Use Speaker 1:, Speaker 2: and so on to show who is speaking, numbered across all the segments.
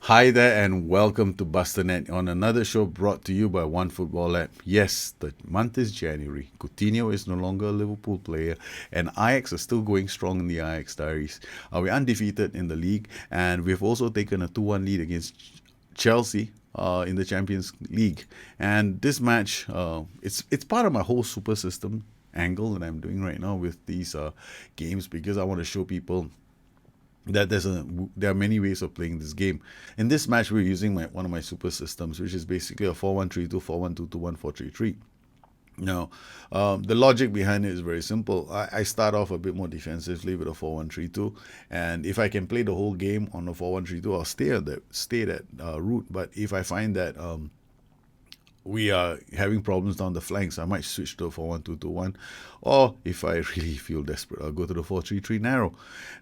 Speaker 1: Hi there and welcome to Bustthenet on another show brought to you by One Football App. Yes, the month is January. Coutinho is no longer a Liverpool player and Ajax are still going strong in the Ajax Diaries. We're undefeated in the league and we've also taken a 2-1 lead against Chelsea in the Champions League. And this match, it's part of my whole super system angle that I'm doing right now with these games because I want to show people that there are many ways of playing this game. In this match, we're using one of my super systems, which is basically a 4-1-3-2, 4-1-2-2, 1-4-3-3. Now, the logic behind it is very simple. I start off a bit more defensively with a 4-1-3-2, and if I can play the whole game on a 4-1-3-2, I'll stay at that route. But if I find that we are having problems down the flanks, I might switch to a 4-1-2-2-1, or if I really feel desperate, I'll go to the 4-3-3 narrow.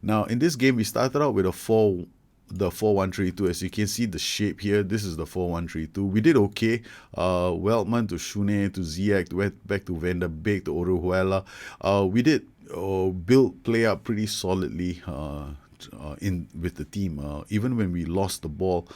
Speaker 1: Now, in this game, we started out with the 4-1-3-2. As you can see, the shape here, this is the 4-1-3-2. We did okay. Weltman to Shune to Ziyech, went back to Van der Beek to Oruhuela. We did play up pretty solidly. In with the team, even when we lost the ball,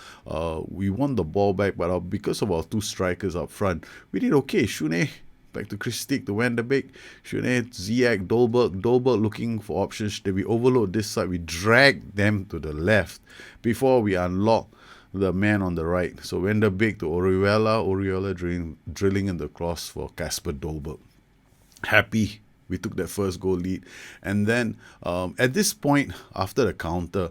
Speaker 1: we won the ball back, but because of our two strikers up front, we did okay. Shune back to Christic, to Van der Beek, Shune, Ziyech, Dolberg looking for options. Then we overload this side, we drag them to the left before we unlock the man on the right. So Van der Beek to Orihuela drilling in the cross for Kasper Dolberg. Happy we took that first goal lead. And then at this point, after the counter,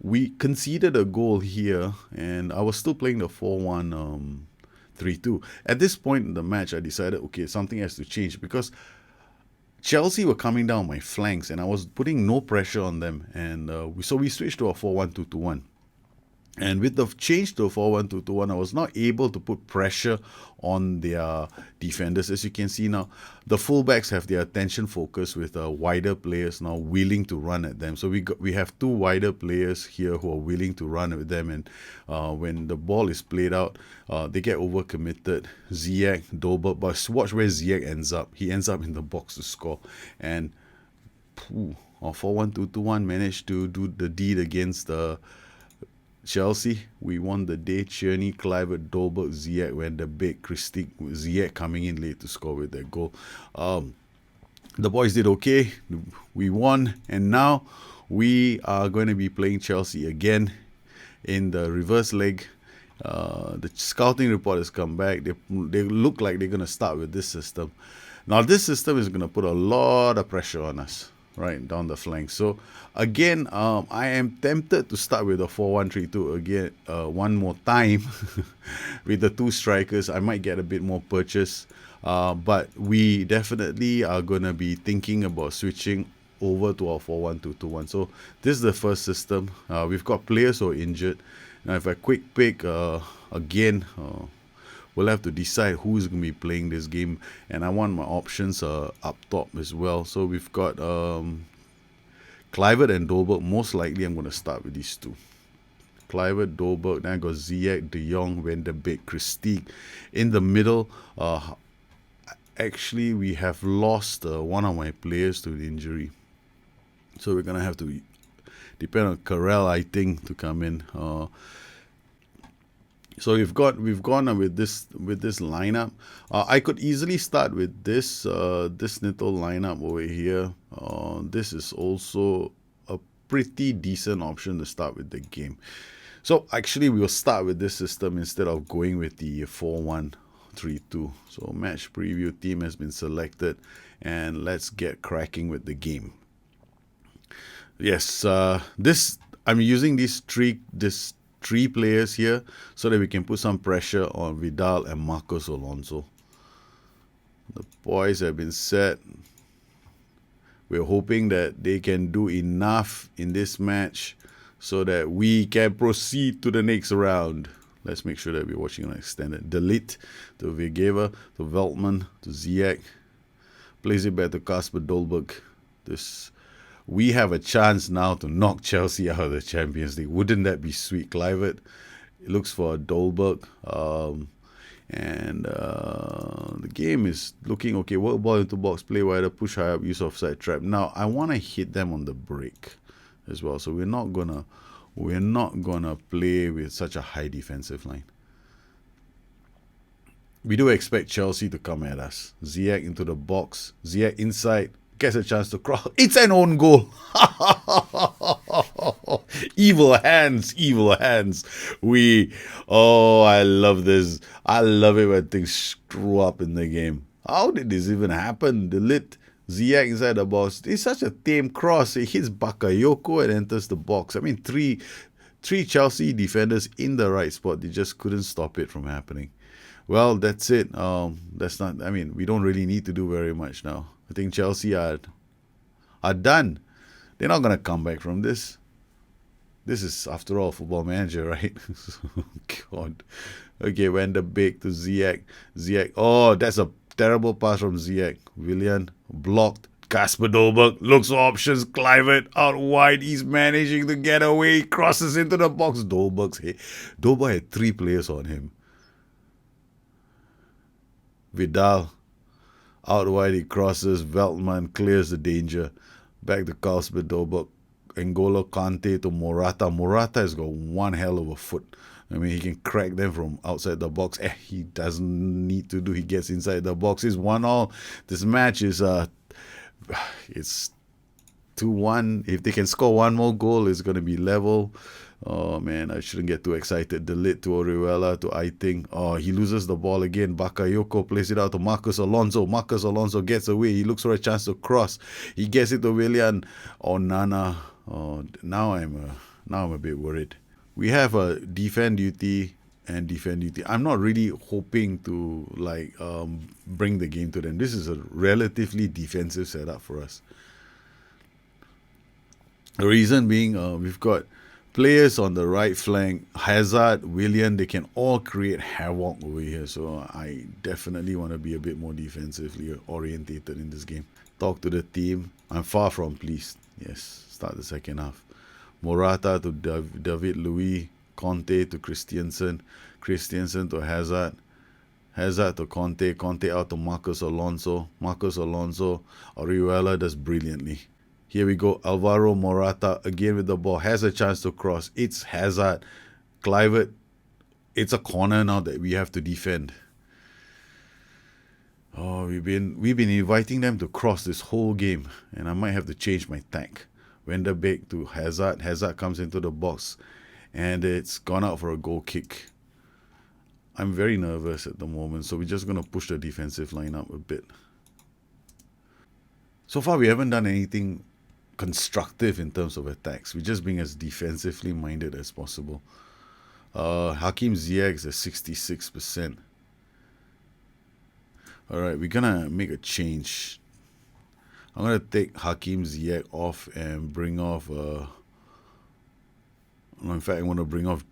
Speaker 1: we conceded a goal here, and I was still playing the 4-1-3-2. At this point in the match, I decided, okay, something has to change because Chelsea were coming down my flanks, and I was putting no pressure on them. And so we switched to a 4-1-2-1. And with the change to a 4-1-2-1, I was not able to put pressure on their defenders. As you can see now, the fullbacks have their attention focused with wider players now willing to run at them. So we have two wider players here who are willing to run with them. And when the ball is played out, they get overcommitted. Ziyech, Dolberg, but watch where Ziyech ends up. He ends up in the box to score. And 4-1-2-1 managed to do the deed against Chelsea. We won the day. Tierney, Kluivert, Dolberg, Ziyech, Van der Beek, Christic, Ziyech coming in late to score with that goal. The boys did okay. We won, and now we are going to be playing Chelsea again in the reverse leg. The scouting report has come back. They look like they're going to start with this system. Now, this system is going to put a lot of pressure on us right down the flank. So again, I am tempted to start with a 4-1-3-2 again one more time with the two strikers. I might get a bit more purchase, but we definitely are going to be thinking about switching over to our 4-1-2-1. So this is the first system. We've got players who are injured. Now if I quick pick again, we'll have to decide who's going to be playing this game, and I want my options up top as well. So we've got Kluivert and Dolberg. Most likely I'm going to start with these two. Kluivert, Dolberg, then I got Ziyech, De Jong, Van der Beek, Christic. In the middle, actually we have lost one of my players to the injury. So we're going to have to depend on Carell, I think, to come in. So we've gone with this lineup. I could easily start with this little lineup over here. This is also a pretty decent option to start with the game. So actually, we will start with this system instead of going with the 4-1-3-2. So match preview team has been selected, and let's get cracking with the game. Yes, I'm using these three players here so that we can put some pressure on Vidal and Marcos Alonso. The boys have been set. We're hoping that they can do enough in this match so that we can proceed to the next round. Let's make sure that we're watching an extended. Delete to Vegeva, to Veltman, to Ziyech. Plays it back to Kasper Dolberg. We have a chance now to knock Chelsea out of the Champions League. Wouldn't that be sweet? Kluivert looks for a Dolberg. And the game is looking okay. Work ball into box, play wider, push high up, use offside trap. Now, I want to hit them on the break as well. So we're not going to We're not going to play with such a high defensive line. We do expect Chelsea to come at us. Ziyech into the box. Ziyech inside. Gets a chance to cross. It's an own goal. Evil hands. Evil hands. I love this. I love it when things screw up in the game. How did this even happen? Ziyech inside the box. It's such a tame cross. It hits Bakayoko and enters the box. I mean, three Chelsea defenders in the right spot. They just couldn't stop it from happening. Well, that's it. We don't really need to do very much now. I think Chelsea are done. They're not going to come back from this. This is, after all, Football Manager, right? God. Okay, Van der Beek to Ziyech. Oh, that's a terrible pass from Ziyech. Willian blocked. Kasper Dolberg looks for options. Kluivert out wide. He's managing to get away. Crosses into the box. Dolberg had 3 players on him. Vidal out wide, he crosses. Veltman clears the danger. Back to Kasper Dolberg. N'Golo Kante to Morata. Morata has got one hell of a foot. I mean, he can crack them from outside the box. He doesn't need to do. He gets inside the box. It's 1-1. This match is it's 2-1. If they can score one more goal, it's going to be level. Oh, man, I shouldn't get too excited. Delete to Orihuela to Aiting. Oh, he loses the ball again. Bakayoko plays it out to Marcos Alonso. Marcos Alonso gets away. He looks for a chance to cross. He gets it to Willian. Oh, Nana. Oh, now I'm a bit worried. We have a defend duty and defend duty. I'm not really hoping to bring the game to them. This is a relatively defensive setup for us. The reason being, we've got players on the right flank, Hazard, Willian, they can all create havoc over here. So I definitely want to be a bit more defensively orientated in this game. Talk to the team. I'm far from pleased. Yes, start the second half. Morata to David Luiz, Conte to Christensen to Hazard. Hazard to Conte out to Marcos Alonso. Orihuela does brilliantly. Here we go, Alvaro Morata again with the ball, has a chance to cross. It's Hazard. Kluivert, it's a corner now that we have to defend. Oh, we've been inviting them to cross this whole game, and I might have to change my tack. Van der Beek to Hazard. Hazard comes into the box, and it's gone out for a goal kick. I'm very nervous at the moment, so we're just going to push the defensive line up a bit. So far, we haven't done anything constructive in terms of attacks. We're just being as defensively minded as possible. Hakim Ziyech is at 66%. All right, we're going to make a change. I'm going to take Hakim Ziyech off and bring off... in fact, I want to bring on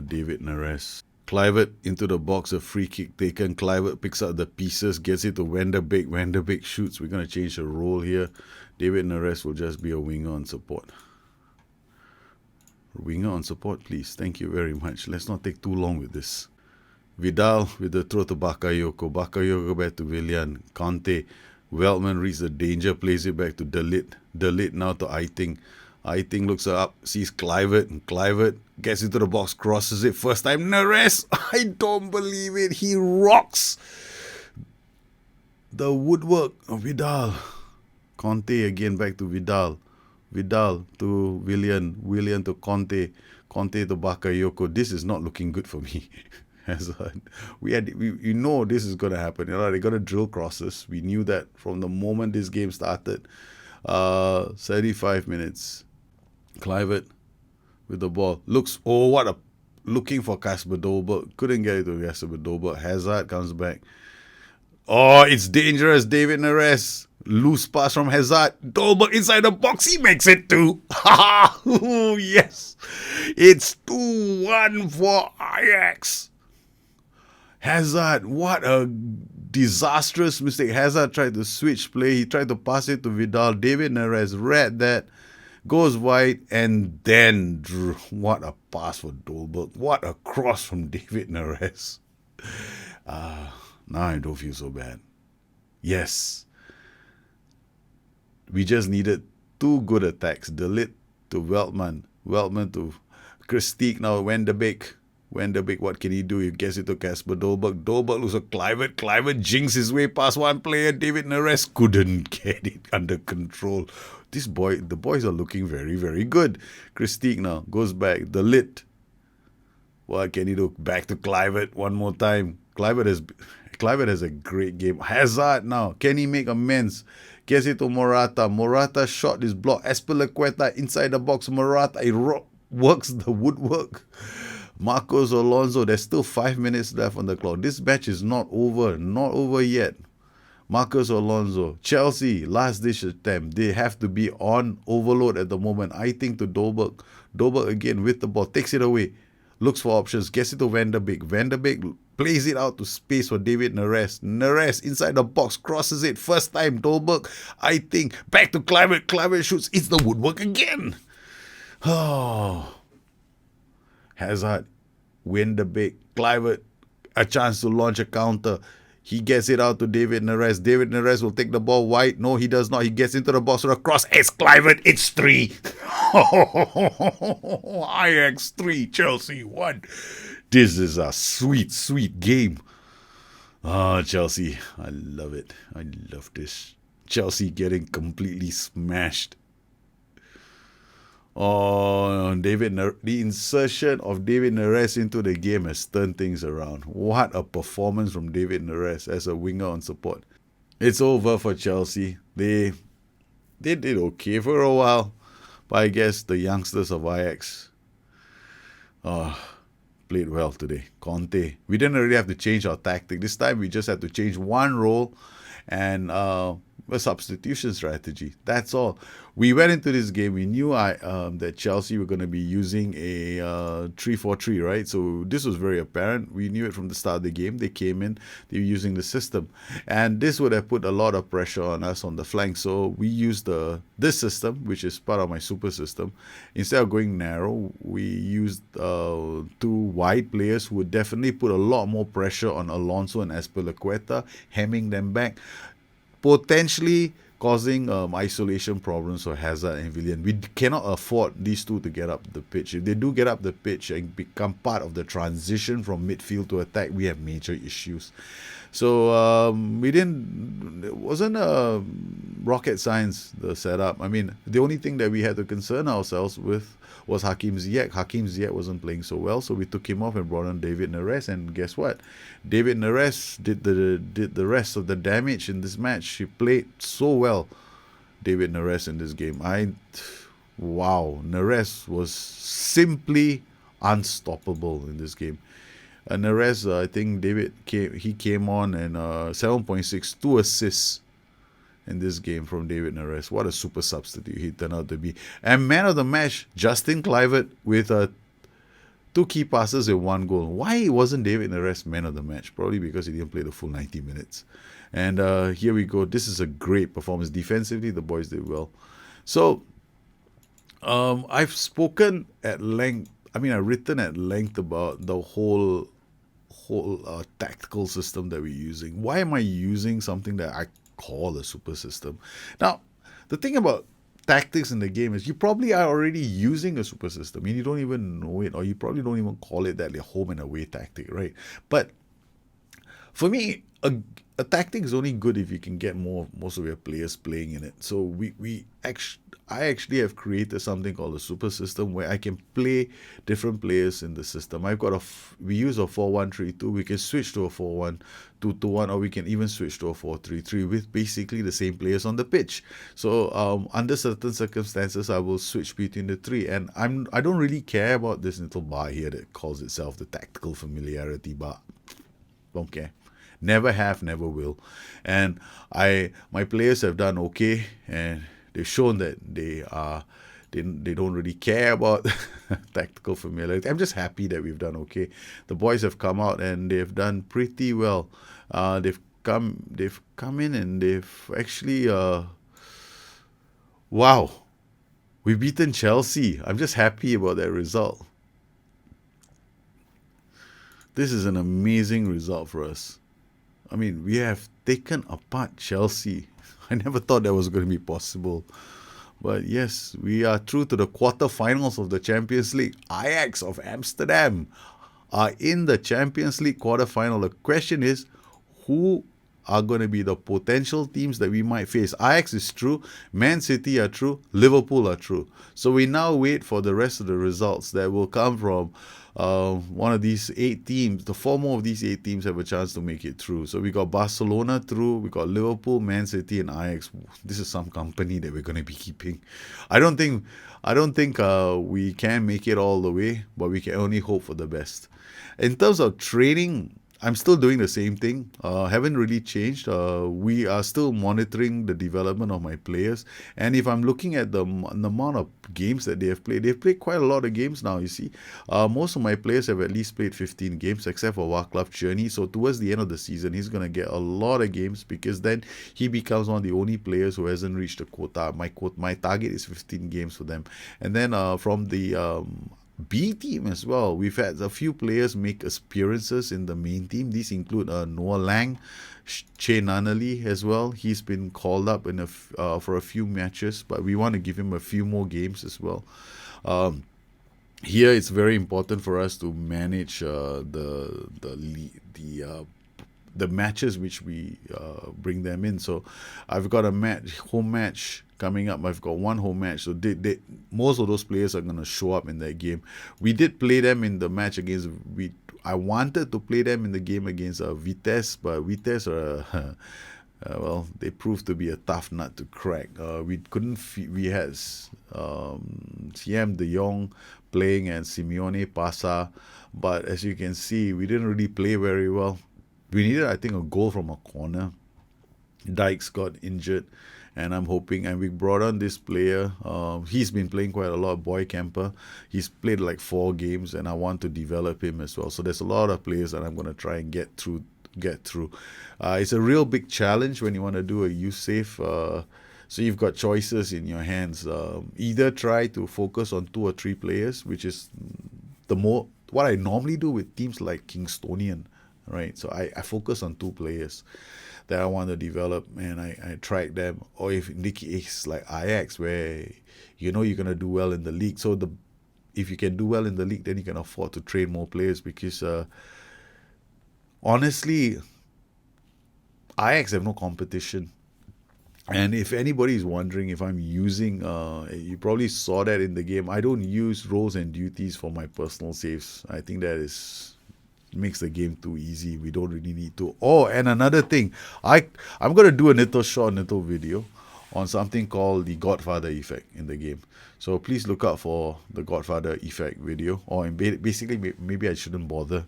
Speaker 1: David Neres. Kluivert into the box, a free kick taken. Kluivert picks up the pieces, gets it to Van der Beek. Van der Beek shoots. We're going to change the role here. David Neres will just be a winger on support. Winger on support, please. Thank you very much. Let's not take too long with this. Vidal with the throw to Bakayoko. Bakayoko back to Willian. Conte. Veltman reads the danger, plays it back to Dalit. Dalit now to Aiting. Aiting looks up, sees Kluivert, and Kluivert gets into the box, crosses it. First time, Neres. I don't believe it. He rocks the woodwork of Vidal. Conte again back to Vidal. Vidal to Willian. Willian to Conte. Conte to Bakayoko. This is not looking good for me. We know this is going to happen. They're going to drill crosses. We knew that from the moment this game started. 35 minutes. Kluivert with the ball. Looking for Kasper Dolberg. Couldn't get it to Kasper Dolberg. Hazard comes back. Oh, it's dangerous. David Neres. Loose pass from Hazard. Dolberg inside the box. He makes it too. Yes. It's 2-1 for Ajax. Hazard, what a disastrous mistake. Hazard tried to switch play. He tried to pass it to Vidal. David Neres read that, goes wide, and then drew. What a pass for Dolberg. What a cross from David Neres. Now I don't feel so bad. Yes. We just needed 2 good attacks. Dalit to Veltman. Veltman to Christique now. Van de Beek. Van de Beek, what can he do? He gets it to Casper Dolberg. Dolberg looks at Kluivert. Kluivert jinks his way past one player. David Neres couldn't get it under control. The boys are looking very, very good. Christique now goes back. The Lit. What can he do? Back to Kluivert one more time. Kluivert has a great game. Hazard now. Can he make amends? Gets it to Morata. Morata shot is blocked. Azpilicueta inside the box. Morata, he works the woodwork. Marcos Alonso, there's still 5 minutes left on the clock. This match is not over. Not over yet. Marcos Alonso. Chelsea, last ditch attempt. They have to be on overload at the moment. I think to Dolberg. Dolberg again with the ball. Takes it away. Looks for options. Gets it to Van de Beek. Van de Beek plays it out to space for David Neres. Neres inside the box. Crosses it. First time. Dolberg, I think. Back to Kluivert. Kluivert shoots. It's the woodwork again. Oh. Hazard, Van de Beek, Kluivert, a chance to launch a counter. He gets it out to David Neres. David Neres will take the ball wide. No, he does not. He gets into the box for a cross. It's Kluivert. It's 3. Ajax 3, Chelsea 1. This is a sweet, sweet game. Chelsea. I love it. I love this. Chelsea getting completely smashed. The insertion of David Neres into the game has turned things around. What a performance from David Neres as a winger on support. It's over for Chelsea. They did okay for a while, but I guess the youngsters of Ajax played well today. Conte. We didn't really have to change our tactic. This time we just had to change one role and a substitution strategy. That's all. We went into this game. We knew that Chelsea were going to be using a 3-4-3, right? So this was very apparent. We knew it from the start of the game. They came in, they were using the system. And this would have put a lot of pressure on us on the flank. So we used this system, which is part of my super system. Instead of going narrow, we used 2 wide players who would definitely put a lot more pressure on Alonso and Azpilicueta, hemming them back, potentially causing isolation problems for Hazard and Willian. We cannot afford these two to get up the pitch. If they do get up the pitch and become part of the transition from midfield to attack, we have major issues. So it wasn't rocket science, the setup. I mean, the only thing that we had to concern ourselves with was Hakim Ziyech. Hakim Ziyech wasn't playing so well, so we took him off and brought on David Neres. And guess what? David Neres did the rest of the damage in this match. He played so well, David Neres, in this game. Wow, Neres was simply unstoppable in this game. Neres, I think he came on and 7.6, 2 assists in this game from David Neres. What a super substitute he turned out to be. And man of the match, Justin Kluivert with 2 key passes and 1 goal. Why wasn't David Neres man of the match? Probably because he didn't play the full 90 minutes. And here we go. This is a great performance. Defensively, the boys did well. So I've spoken at length. I've written at length about the whole tactical system that we're using. Why am I using something that I call a super system? Now, the thing about tactics in the game is you probably are already using a super system and you don't even know it, or you probably don't even call it that, your home and away tactic, right? But for me, a tactic is only good if you can get most of your players playing in it. So I actually have created something called a super system where I can play different players in the system. We use a 4-1-3-2. We can switch to a 4-1-2-1, or we can even switch to a 4-3-3 with basically the same players on the pitch. So under certain circumstances, I will switch between the 3. And I don't really care about this little bar here that calls itself the tactical familiarity bar. Don't care. Never have, never will. And my players have done okay, and they've shown that they don't really care about tactical familiarity. I'm just happy that we've done okay. The boys have come out and they've done pretty well. They've come in and they've actually wow, we've beaten Chelsea. I'm just happy about that result. This is an amazing result for us. We have taken apart Chelsea. I never thought that was going to be possible. But yes, we are through to the quarterfinals of the Champions League. Ajax of Amsterdam are in the Champions League quarterfinal. The question is, who are going to be the potential teams that we might face? Ajax is true, Man City are true, Liverpool are true. So we now wait for the rest of the results that will come from one of these 8 teams. The 4 more of these 8 teams have a chance to make it through. So we got Barcelona through, we got Liverpool, Man City, and Ajax. This is some company that we're going to be keeping. I don't think we can make it all the way, but we can only hope for the best. In terms of training, I'm still doing the same thing. Haven't really changed. We are still monitoring the development of my players. And if I'm looking at the amount of games that they've played quite a lot of games now, you see. Most of my players have at least played 15 games, except for Waclav Cherny. So towards the end of the season, he's going to get a lot of games because then he becomes one of the only players who hasn't reached the quota. My target is 15 games for them. And then from the B team as well, we've had a few players make appearances in the main team. These include Noah Lang, Che Nanali as well. He's been called up for a few matches, but we want to give him a few more games as well. Here, it's very important for us to manage the matches which we bring them in. So I've got a home match coming up. I've got one home match. So most of those players are going to show up in that game. We did play them in the match against... I wanted to play them in the game against Vitesse, but Vitesse are... well, they proved to be a tough nut to crack. We had Siem De Jong playing and Simeone Pasa, but as you can see, we didn't really play very well. We needed, I think, a goal from a corner. Dykes got injured, and I'm hoping, and we brought on this player. He's been playing quite a lot, Boy Camper. He's played like 4 games, and I want to develop him as well. So there's a lot of players that I'm going to try and get through. It's a real big challenge when you want to do a youth save. So you've got choices in your hands. Either try to focus on 2 or 3 players, which is what I normally do with teams like Kingstonian. Right, so I focus on 2 players that I want to develop, and I track them. Or if in the case like Ajax, where you're going to do well in the league, so if you can do well in the league, then you can afford to train more players because honestly, Ajax have no competition. And if anybody is wondering if I'm using, you probably saw that in the game, I don't use roles and duties for my personal saves. I think that makes the game too easy. We don't really need to. Oh, and another thing, I'm going to do a little video on something called the Godfather effect in the game. So please look out for the Godfather effect video. Or basically, maybe I shouldn't bother.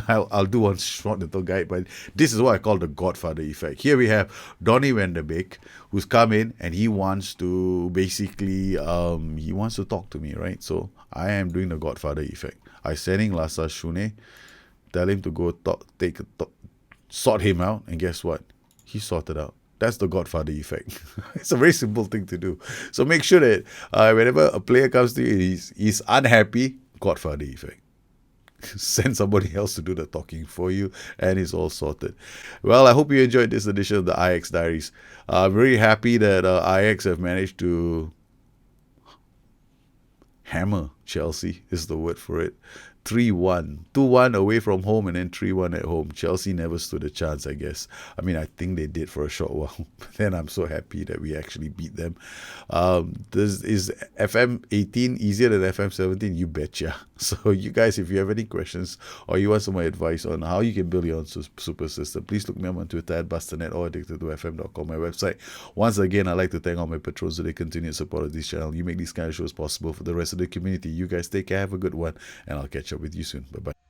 Speaker 1: I'll do one short little guide, but this is what I call the Godfather effect. Here we have Donny van der Beek, who's come in and he wants to basically he wants to talk to me, right? So I am doing the Godfather effect. I sending Lasa Shune, tell him to go sort him out, and guess what? He sorted out. That's the Godfather effect. It's a very simple thing to do. So make sure that whenever a player comes to you, he's unhappy, Godfather effect. Send somebody else to do the talking for you, and it's all sorted. Well, I hope you enjoyed this edition of the Ajax Diaries. I'm very happy that Ajax have managed to hammer Chelsea, is the word for it. 3-1. 2-1 away from home and then 3-1 at home. Chelsea never stood a chance, I guess. I mean, I think they did for a short while. But then I'm so happy that we actually beat them. Is FM18 easier than FM17? You betcha. So you guys, if you have any questions or you want some more advice on how you can build your own super system, please look me up on Twitter at Bustthenet or addicted2fm.com, my website. Once again, I'd like to thank all my patrons for their continued support of this channel. You make these kind of shows possible for the rest of the community. You guys take care, have a good one, and I'll catch up with you soon. Bye-bye.